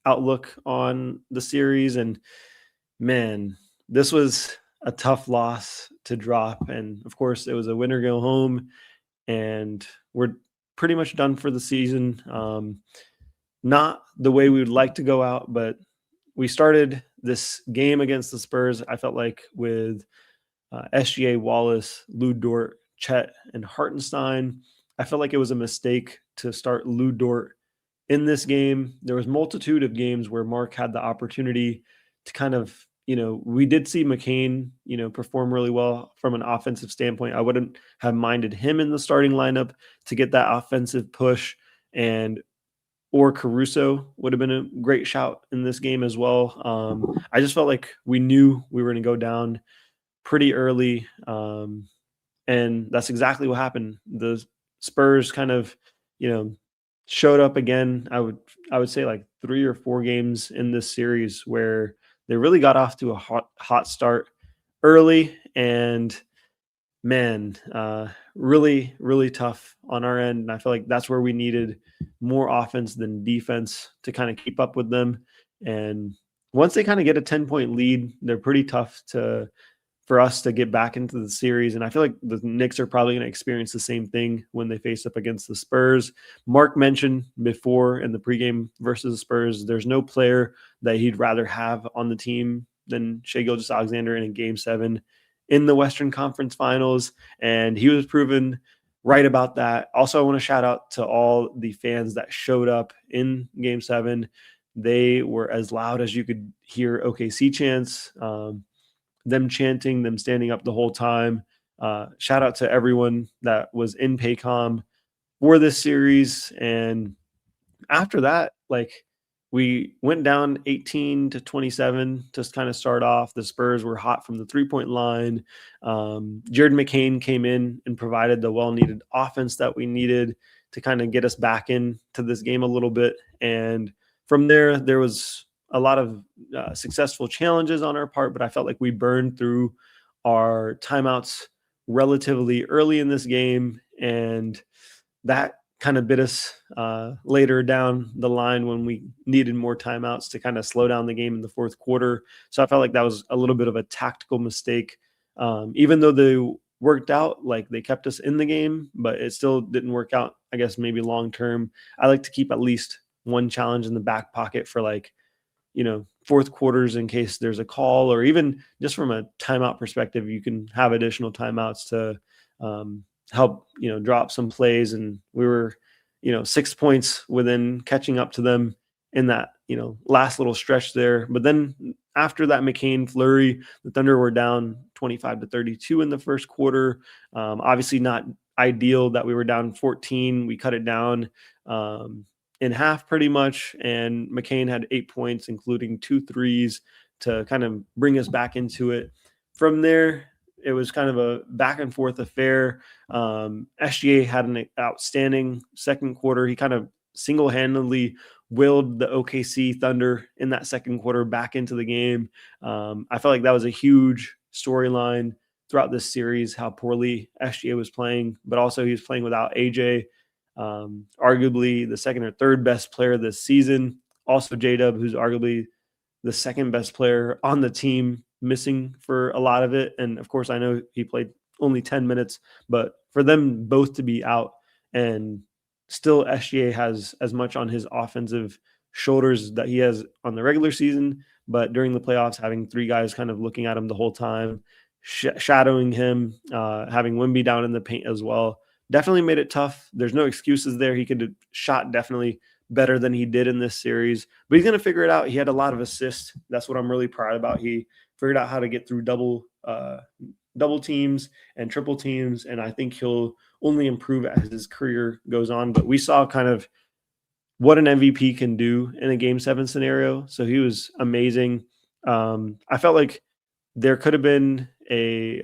outlook on the series. And man, this was a tough loss to drop. And of course, it was a winner go home, and we're pretty much done for the season. Not the way we would like to go out, but we started this game against the Spurs, I felt like, with SGA, Wallace, Lou Dort, Chet, and Hartenstein. I felt like it was a mistake to start Lou Dort in this game. There was multitude of games where Mark had the opportunity to kind of, we did see McCain, perform really well from an offensive standpoint. I wouldn't have minded him in the starting lineup to get that offensive push, and or Caruso would have been a great shout in this game as well. I just felt like we knew we were going to go down pretty early, and that's exactly what happened. The Spurs kind of, showed up again. I would say like 3 or 4 games in this series where they really got off to a hot start early, and man, really, really tough on our end. And I feel like that's where we needed more offense than defense to kind of keep up with them. And once they kind of get a 10-point lead, they're pretty tough for us to get back into the series. And I feel like the Knicks are probably going to experience the same thing when they face up against the Spurs. Mark mentioned before in the pregame versus the Spurs, there's no player that he'd rather have on the team than Shai Gilgeous-Alexander in a Game 7 in the Western Conference Finals, and he was proven right about that. Also, I want to shout out to all the fans that showed up in Game 7. They were as loud as you could hear OKC chants, them chanting, them standing up the whole time. Shout out to everyone that was in Paycom for this series. And after that, like, we went down 18-27 to kind of start off. The Spurs were hot from the 3-point line. Jared McCain came in and provided the well-needed offense that we needed to kind of get us back into this game a little bit. And from there was a lot of successful challenges on our part, but I felt like we burned through our timeouts relatively early in this game, and that kind of bit us later down the line when we needed more timeouts to kind of slow down the game in the fourth quarter. So I felt like that was a little bit of a tactical mistake. Even though they worked out, like they kept us in the game, but it still didn't work out, I guess, maybe long term. I like to keep at least one challenge in the back pocket for fourth quarters in case there's a call, or even just from a timeout perspective, you can have additional timeouts to help, drop some plays. And we were, 6 points within catching up to them in that, last little stretch there. But then after that McCain flurry, the Thunder were down 25-32 in the first quarter. Obviously not ideal that we were down 14. We cut it down in half pretty much. And McCain had 8 points, including 2 threes to kind of bring us back into it. From there, it was kind of a back and forth affair. SGA had an outstanding second quarter. He kind of single-handedly willed the OKC Thunder in that second quarter back into the game. I felt like that was a huge storyline throughout this series, how poorly SGA was playing, but also he was playing without AJ, arguably the second or third best player this season. Also J-Dub, who's arguably the second best player on the team, missing for a lot of it. And of course, I know he played only 10 minutes, but for them both to be out, and still SGA has as much on his offensive shoulders that he has on the regular season, but during the playoffs, having 3 guys kind of looking at him the whole time, shadowing him, having Wemby down in the paint as well, definitely made it tough. There's no excuses there. He could have shot definitely better than he did in this series, but he's going to figure it out. He had a lot of assists. That's what I'm really proud about. He figured out how to get through double teams and triple teams, and I think he'll only improve as his career goes on. But we saw kind of what an MVP can do in a Game 7 scenario. So he was amazing. I felt like there could have been a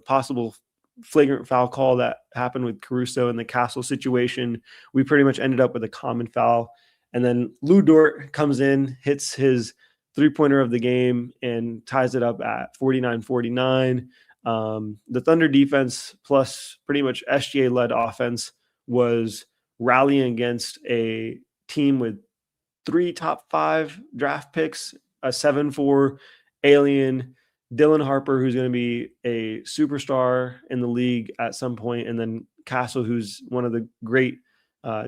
possible flagrant foul call that happened with Caruso in the Castle situation. We pretty much ended up with a common foul. And then Lou Dort comes in, hits his 3-pointer of the game, and ties it up at 49-49. The Thunder defense plus pretty much SGA-led offense was rallying against a team with 3 top 5 draft picks, a 7-4 alien, Dylan Harper, who's going to be a superstar in the league at some point, and then Castle, who's one of the great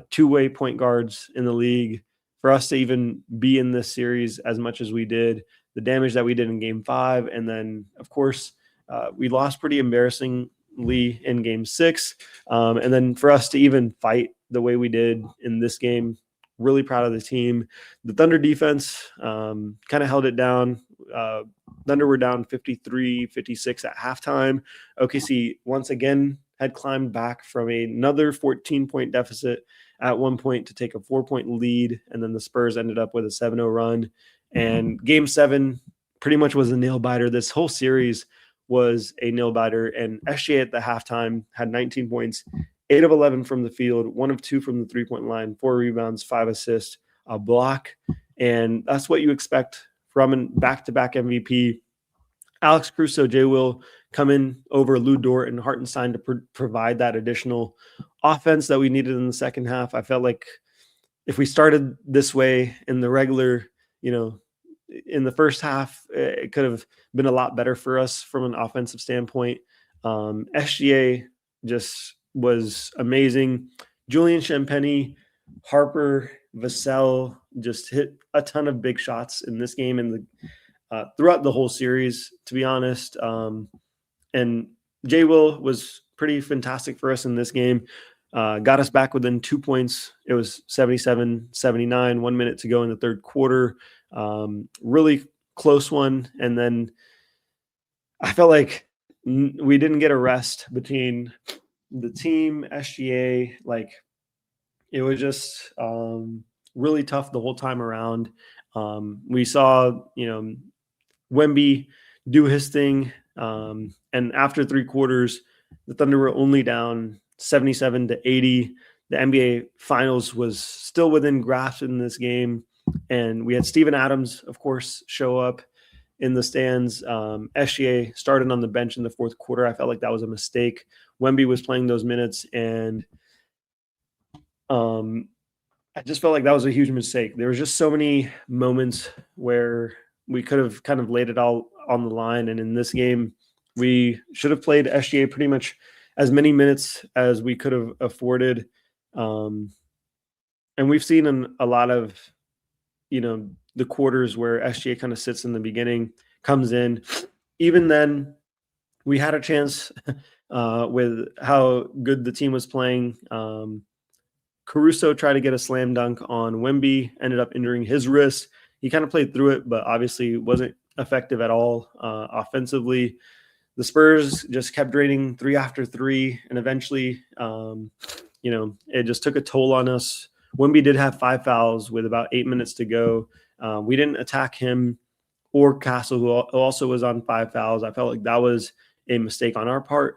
two-way point guards in the league. For us to even be in this series as much as we did, the damage that we did in Game 5, and then, of course, we lost pretty embarrassingly in Game 6. And then for us to even fight the way we did in this game, really proud of the team. The Thunder defense kind of held it down. Thunder were down 53-56 at halftime. OKC once again had climbed back from another 14-point deficit at one point to take a 4-point lead, and then the Spurs ended up with a 7-0 run. And Game 7 pretty much was a nail-biter. This whole series was a nail-biter, and SGA at the halftime had 19 points, 8 of 11 from the field, 1 of 2 from the three-point line, 4 rebounds, 5 assists, a block, and that's what you expect from a back-to-back MVP. Alex Caruso, J. Will come in over Lou Dort and Hartenstein to provide that additional offense that we needed in the second half. I felt like if we started this way in the regular, in the first half, it could have been a lot better for us from an offensive standpoint. SGA just was amazing. Julian Champagnie, Harper, Vassell just hit a ton of big shots in this game and throughout the whole series, to be honest. And J. Will was pretty fantastic for us in this game. Got us back within 2 points. It was 77-79, 1 minute to go in the third quarter. Really close one. And then I felt like we didn't get a rest between the team, SGA. Like, it was just really tough the whole time around. We saw, Wemby do his thing. And after 3 quarters, the Thunder were only down 77-80. The NBA Finals was still within grasp in this game. And we had Steven Adams, of course, show up in the stands. SGA started on the bench in the fourth quarter. I felt like that was a mistake. Wemby was playing those minutes, and I just felt like that was a huge mistake. There was just so many moments where we could have kind of laid it all on the line. And in this game, we should have played SGA pretty much as many minutes as we could have afforded. And we've seen a lot of, the quarters where SGA kind of sits in the beginning, comes in. Even then, we had a chance with how good the team was playing. Caruso tried to get a slam dunk on Wemby, ended up injuring his wrist. He kind of played through it, but obviously wasn't effective at all offensively. The Spurs just kept draining 3 after 3, and eventually, it just took a toll on us. Wemby did have 5 fouls with about 8 minutes to go. We didn't attack him or Castle, who also was on 5 fouls. I felt like that was a mistake on our part.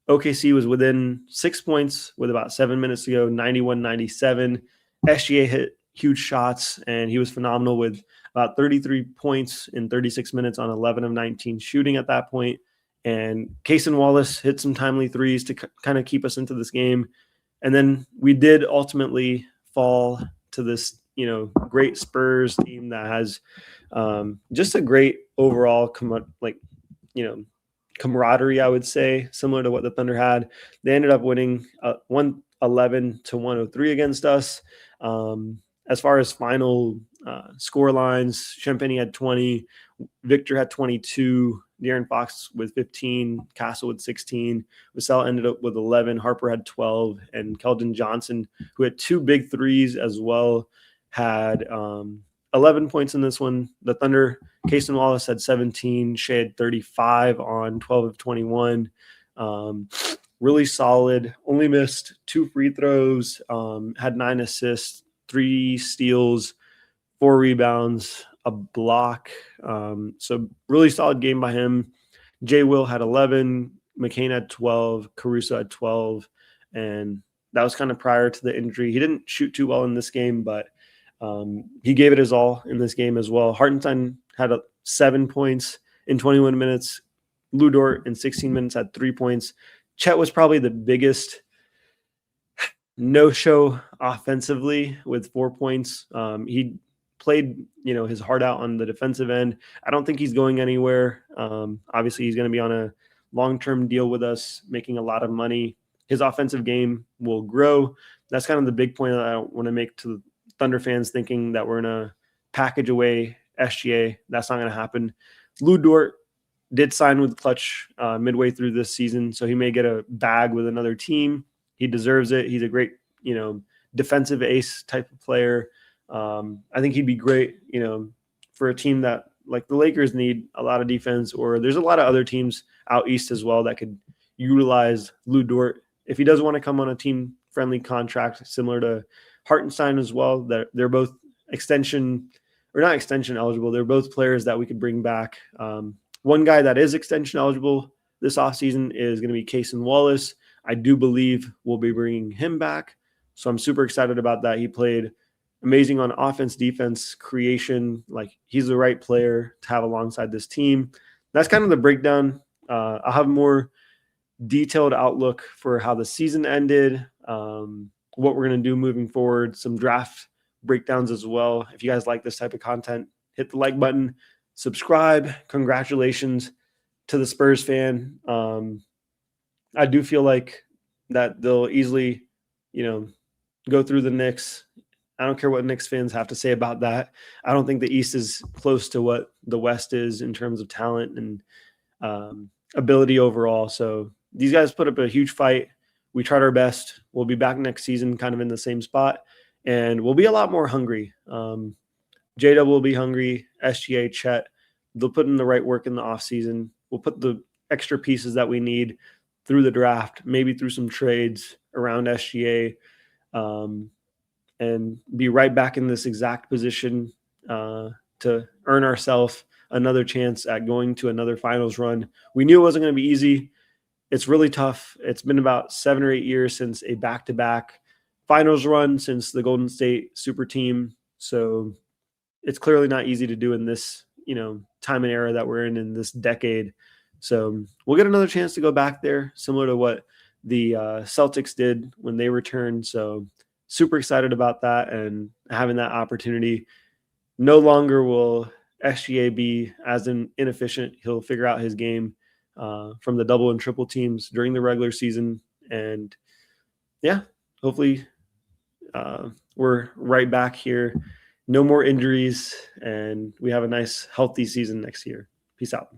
OKC was within 6 points with about 7 minutes to go, 91-97. SGA hit huge shots, and he was phenomenal with about 33 points in 36 minutes on 11 of 19 shooting at that point. And Cason Wallace hit some timely threes to kind of keep us into this game. And then we did ultimately fall to this, great Spurs team that has just a great overall camaraderie, I would say, similar to what the Thunder had. They ended up winning 111-103 against us. As far as final score lines, Champagnie had 20, Victor had 22, De'Aaron Fox with 15, Castle with 16, Vassell ended up with 11, Harper had 12, and Keldon Johnson, who had 2 big threes as well, had 11 points in this one. The Thunder, Cason Wallace had 17, Shai had 35 on 12 of 21. Really solid, only missed 2 free throws, had 9 assists, 3 steals, 4 rebounds, a block. So really solid game by him. J. Will had 11, McCain had 12, Caruso had 12, and that was kind of prior to the injury. He didn't shoot too well in this game, but he gave it his all in this game as well. Hartenstein had 7 points in 21 minutes. Lou Dort in 16 minutes had 3 points. Chet was probably the biggest no-show offensively with 4 points. He played, his heart out on the defensive end. I don't think he's going anywhere. Obviously, he's going to be on a long-term deal with us, making a lot of money. His offensive game will grow. That's kind of the big point that I want to make to Thunder fans, thinking that we're going to package away SGA. That's not going to happen. Lou Dort did sign with Clutch midway through this season, so he may get a bag with another team. He deserves it. He's a great, defensive ace type of player. I think he'd be great, for a team that, like the Lakers, need a lot of defense, or there's a lot of other teams out east as well that could utilize Lou Dort. If he does want to come on a team-friendly contract similar to Hartenstein as well, that they're both not extension eligible. They're both players that we could bring back. One guy that is extension eligible this offseason is going to be Cason Wallace. I do believe we'll be bringing him back. So I'm super excited about that. He played amazing on offense, defense, creation. Like, he's the right player to have alongside this team. That's kind of the breakdown. I'll have more detailed outlook for how the season ended, what we're going to do moving forward, some draft breakdowns as well. If you guys like this type of content, hit the like button, subscribe. Congratulations to the Spurs fan. I do feel like that they'll easily, go through the Knicks. I don't care what Knicks fans have to say about that. I don't think the East is close to what the West is in terms of talent and ability overall. So these guys put up a huge fight. We tried our best. We'll be back next season kind of in the same spot, and we'll be a lot more hungry. J-Dub will be hungry, SGA, Chet. They'll put in the right work in the offseason. We'll put the extra pieces that we need through the draft, maybe through some trades around SGA, and be right back in this exact position to earn ourselves another chance at going to another finals run. We knew it wasn't going to be easy. It's really tough. It's been about 7 or 8 years since a back-to-back finals run, since the Golden State super team. So it's clearly not easy to do in this, time and era that we're in this decade. So we'll get another chance to go back there, similar to what the Celtics did when they returned. So super excited about that and having that opportunity. No longer will SGA be as inefficient. He'll figure out his game from the double and triple teams during the regular season. And yeah, hopefully we're right back here. No more injuries, and we have a nice, healthy season next year. Peace out.